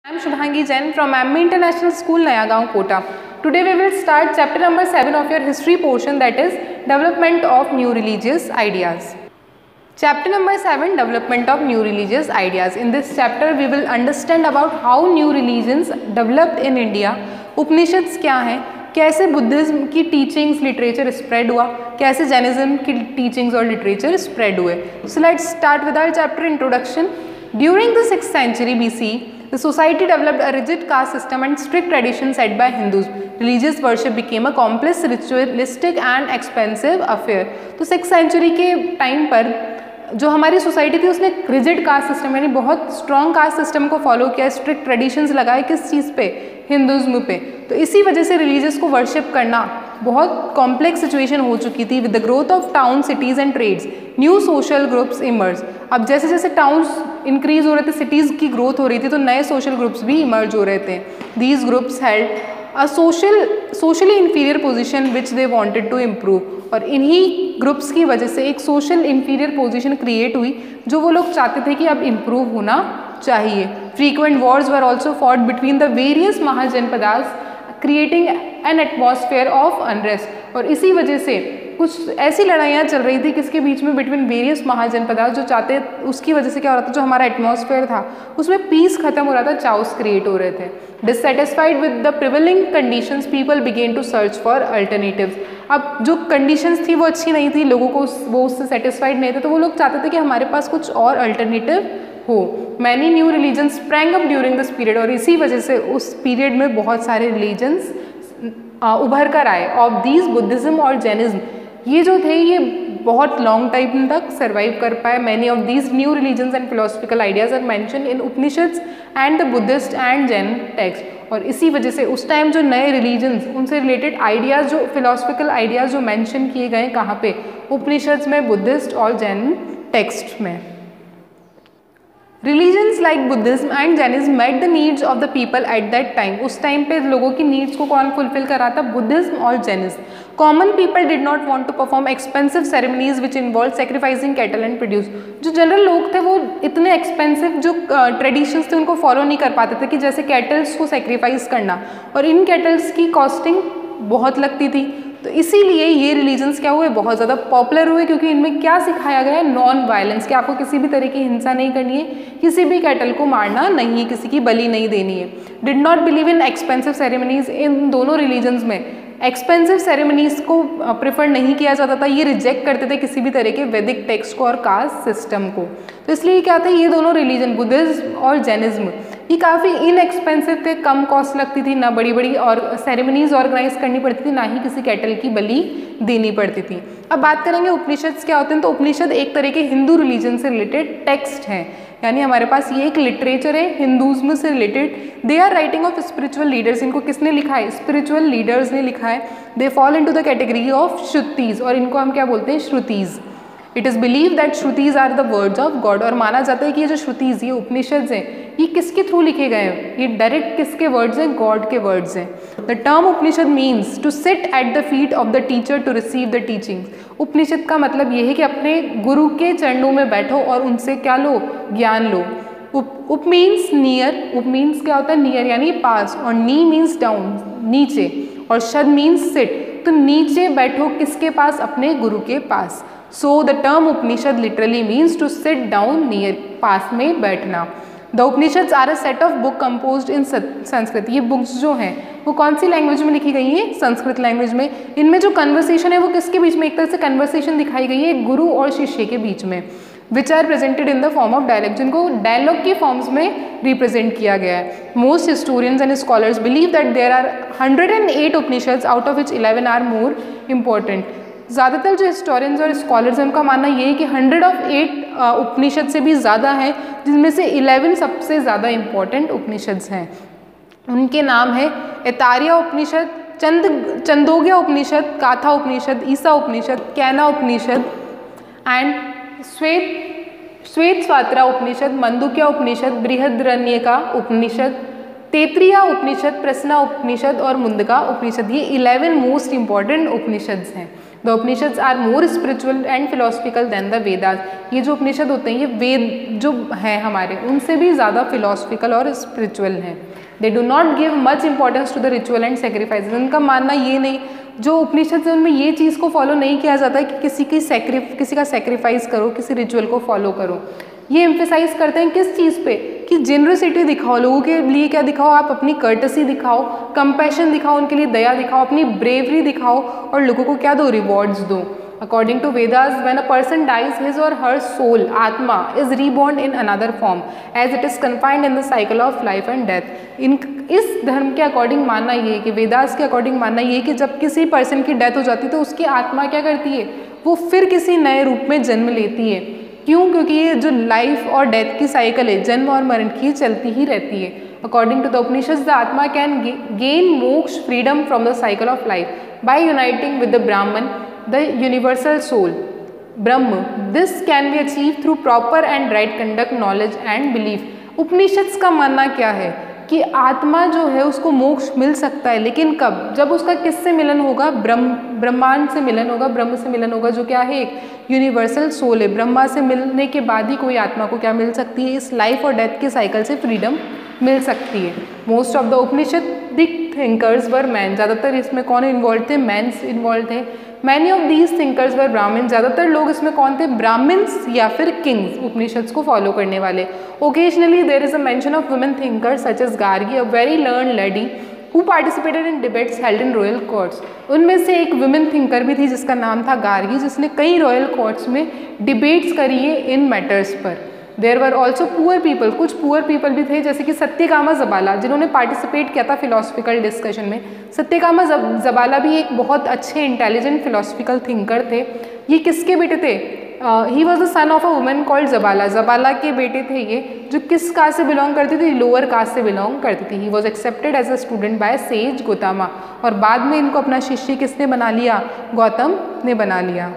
I am Shubhangi Jain from MB International School, Nayagaon, Kota. Today we will start chapter number 7 of your history portion, that is development of new religious ideas. Chapter number 7, development of new religious ideas. In this chapter we will understand about how new religions developed in India. Upanishads क्या हैं, कैसे Buddhism की teachings literature spread हुआ, कैसे Jainism की teachings और literature spread हुए. So let's start with our chapter introduction. During the 6th century BC, the society developed a rigid caste system and strict traditions set by Hindus. Religious worship became a complex, ritualistic and expensive affair. तो 6th century के time पर जो हमारी society थी उसने rigid caste system यानी बहुत strong caste system को फॉलो किया, स्ट्रिक्ट ट्रेडिशंस लगाए किस चीज़ पे, हिंदुज़्म पे. तो इसी वजह से रिलीजियस को वर्शिप करना बहुत कॉम्प्लेक्स सिचुएशन हो चुकी थी. With the growth of town, cities and trades, new social groups emerge. अब जैसे जैसे टाउन्स इंक्रीज हो रहे थे, सिटीज़ की ग्रोथ हो रही थी, तो नए सोशल ग्रुप्स भी इमर्ज हो रहे थे. These groups held a socially inferior position which they wanted to improve. और इन्हीं ग्रुप्स की वजह से एक सोशल इंफीरियर पोजीशन क्रिएट हुई जो वो लोग चाहते थे कि अब इम्प्रूव होना चाहिए. Frequent Wars were also fought between the various mahajanapadas, creating an atmosphere of unrest. और इसी वजह से कुछ ऐसी लड़ाइयाँ चल रही थी किसके बीच में, बिटवीन वेरियस महाजनपदास, जो चाहते, उसकी वजह से क्या हो रहा था, जो हमारा एटमॉस्फेयर था उसमें पीस खत्म हो रहा था, चाउस क्रिएट हो रहे थे. Dissatisfied with the prevailing conditions, people began to search for alternatives. अब जो कंडीशंस थी वो अच्छी नहीं थी, लोगों को वो उससे सेटिस्फाइड नहीं थे, तो वो लोग चाहते थे कि हमारे पास कुछ और अल्टरनेटिव हो. Many new religions sprang up during this period. और इसी वजह से उस पीरियड में बहुत सारे रिलीजन्स उभर कर आए. ऑफ दीज बुद्धिज्म और जैनिज्म, ये जो थे ये बहुत लॉन्ग टाइम तक सर्वाइव कर पाए. Many of these new religions and philosophical ideas are mention in Upanishads and the Buddhist and Jain text. और इसी वजह से उस टाइम जो नए रिलीजन्स, उनसे रिलेटेड आइडियाज़, जो फिलोसफिकल आइडियाज़ जो मेंशन किए गए कहाँ पे, उपनिषद्स में, बुद्धिस्ट और जैन टेक्स्ट में. Religions like Buddhism and Jainism met the needs of the people at that time. उस टाइम पे लोगों की नीड्स को कौन फुलफिल कर रहा था, बुद्धिज्म और Jainism. Common people did not want to perform expensive ceremonies which involve sacrificing cattle and produce. जो जनरल लोग थे वो इतने एक्सपेंसिव जो ट्रेडिशंस थे उनको फॉलो नहीं कर पाते थे, कि जैसे कैटल्स को सेक्रीफाइस करना, और इन कैटल्स की कॉस्टिंग बहुत लगती थी. तो इसीलिए ये रिलीजन्स क्या हुए, बहुत ज़्यादा पॉपुलर हुए, क्योंकि इनमें क्या सिखाया गया है, नॉन वायलेंस, कि आपको किसी भी तरह की हिंसा नहीं करनी है, किसी भी कैटल को मारना नहीं है, किसी की बलि नहीं देनी है. Did not believe in expensive ceremonies. इन दोनों रिलीजन्स में एक्सपेंसिव सेरेमनीज को प्रेफर नहीं किया जाता था. ये रिजेक्ट करते थे किसी भी तरह के वैदिक टेक्स्ट को और कास्ट सिस्टम को. तो इसलिए क्या थे, ये दोनों रिलीजन, बुद्धिज्म और जैनिज्म, ये काफ़ी इनएक्सपेंसिव थे, कम कॉस्ट लगती थी, ना बड़ी बड़ी और सेरेमनीज ऑर्गेनाइज करनी पड़ती थी, ना ही किसी कैटल की बलि देनी पड़ती थी. अब बात करेंगे उपनिषद क्या होते हैं. तो उपनिषद एक तरह के हिंदू रिलीजन से रिलेटेड टेक्स्ट हैं, यानी हमारे पास ये एक लिटरेचर है हिंदुज़्म से related. They are writing of spiritual leaders. इनको किसने लिखा है, स्पिरिचुअल लीडर्स ने लिखा है. They fall into the category of shrutis, और इनको हम क्या बोलते हैं, shrutis. It is believe that shrutis are the words of God. और माना जाता है कि ये जो श्रुतीज, ये उपनिषद हैं, ये किसके थ्रू लिखे गए हैं, ये डायरेक्ट किसके वर्ड्स हैं, गॉड के वर्ड्स हैं. The term Upanishad means to sit at the feet of the teacher to receive the teachings. Upanishad का मतलब ये है कि अपने गुरु के चरणों में बैठो और उनसे क्या लो, ज्ञान लो. उप मीन्स नियर. उप मीन्स क्या होता है, नियर यानी पास, और नी मीन्स डाउन, नीचे, और शद मीन्स सिट. तो नीचे बैठो किसके पास, अपने गुरु के पास. So the term Upanishad literally means to sit down near, पास में बैठना. The Upanishads are a set of book composed in Sanskrit. ये बुक्स जो हैं वो कौन सी लैंग्वेज में लिखी गई हैं, संस्कृत लैंग्वेज में. इनमें जो कन्वर्सेशन है वो किसके बीच में, एक तरह से कन्वर्सेशन दिखाई गई है गुरु और शिष्य के बीच में, which are presented in the form of dialogue, जिनको डायलॉग की फॉर्म्स में रिप्रेजेंट किया गया है. Most historians and scholars believe that there are 108 Upanishads, out of which 11 are more important. ज़्यादातर जो हिस्टोरियंस और स्कॉलर्स हैं उनका मानना ये है कि 108 उपनिषद से भी ज़्यादा हैं, जिनमें से 11 सबसे ज़्यादा इम्पॉर्टेंट उपनिषद्स हैं. उनके नाम है ऐतरेय उपनिषद, छंदोग्य उपनिषद, गाथा उपनिषद, ईसा उपनिषद, कैना उपनिषद एंड श्वेतस्वात्रा उपनिषद, मंदुक्य उपनिषद, बृहद्रण्यका उपनिषद, तैत्तिरीय उपनिषद, प्रश्ना उपनिषद और मुंडका उपनिषद. ये 11 मोस्ट इंपॉर्टेंट उपनिषद्स हैं. The Upanishads are more spiritual and philosophical than the Vedas. ये जो उपनिषद होते हैं ये वेद जो हैं हमारे उनसे भी ज़्यादा फिलोसफिकल और स्पिरिचुअल हैं। They do not give much importance to the ritual and sacrifice. उनका मानना ये नहीं, जो उपनिषद है उनमें ये चीज़ को फॉलो नहीं किया जाता है कि किसी का सेक्रीफाइस करो, किसी रिचुअल को फॉलो करो। ये एम्फेसाइज करते हैं किस चीज़ पे कि जेनरसिटी दिखाओ, लोगों के लिए क्या दिखाओ, आप अपनी कर्टसी दिखाओ, कंपैशन दिखाओ, उनके लिए दया दिखाओ, अपनी ब्रेवरी दिखाओ और लोगों को क्या दो, रिवॉर्ड्स दो। According to Vedas, when a person dies, his or her soul, Atma, is reborn in another form, as it is confined in the cycle of life and death. इस धर्म के अकॉर्डिंग मानना ये है कि वेदास के अकॉर्डिंग मानना ये है कि जब किसी पर्सन की डेथ हो जाती है तो उसकी आत्मा क्या करती है, वो फिर किसी नए रूप में जन्म लेती है। क्यों? क्योंकि ये जो लाइफ और डेथ की साइकिल है, जन्म और मरण की, चलती ही रहती है। According to the Upanishads, the Atma can gain moksha, freedom from the cycle of life, by uniting with the Brahman, the universal soul, Brahma. This can be achieved through proper and right conduct, knowledge and belief. उपनिषद का मानना क्या है कि आत्मा जो है उसको मोक्ष मिल सकता है, लेकिन कब? जब उसका किससे मिलन होगा? ब्रह्मांड से मिलन होगा, ब्रह्म से मिलन होगा, जो क्या है, एक यूनिवर्सल सोल है। ब्रह्मा से मिलने के बाद ही कोई आत्मा को क्या मिल सकती है, इस लाइफ और डेथ के साइकिल से फ्रीडम मिल सकती है। Most of the Upanishadic thinkers were man. ज़्यादातर इसमें कौन इन्वॉल्व थे? मैंस इन्वॉल्व थे। मैनी ऑफ दीज थिंकर्स वर ब्राह्मण। ज़्यादातर लोग इसमें कौन थे? ब्राह्मण्स या फिर किंग्स, उपनिषद्स को फॉलो करने वाले। Occasionally there is a mention of women thinkers such as Gargi, a very learn lady who participated in debates held in royal courts. उनमें से एक वुमेन थिंकर भी थी जिसका नाम था गार्गी, जिसने कई रॉयल कोर्ट्स में डिबेट्स करी है इन मैटर्स पर। देर वर ऑल्सो पुअर पीपल। कुछ पुअर पीपल भी थे जैसे कि सत्यकामा जबाला, जिन्होंने पार्टिसिपेट किया था फिलोसफिकल डिस्कशन में। सत्यकामा जबाला भी एक बहुत अच्छे इंटेलिजेंट फिलोसफिकल थिंकर थे। ये किसके बेटे थे? He was the son of a women called जबाला। जबाला के बेटे थे ये, जो किस कास्ट से बिलोंग करती थी? लोअर कास्ट से बिलोंग करती थी। He was accepted as a student by sage Gautama, और बाद में इनको अपना शिष्य किसने बना लिया? गौतम ने बना लिया।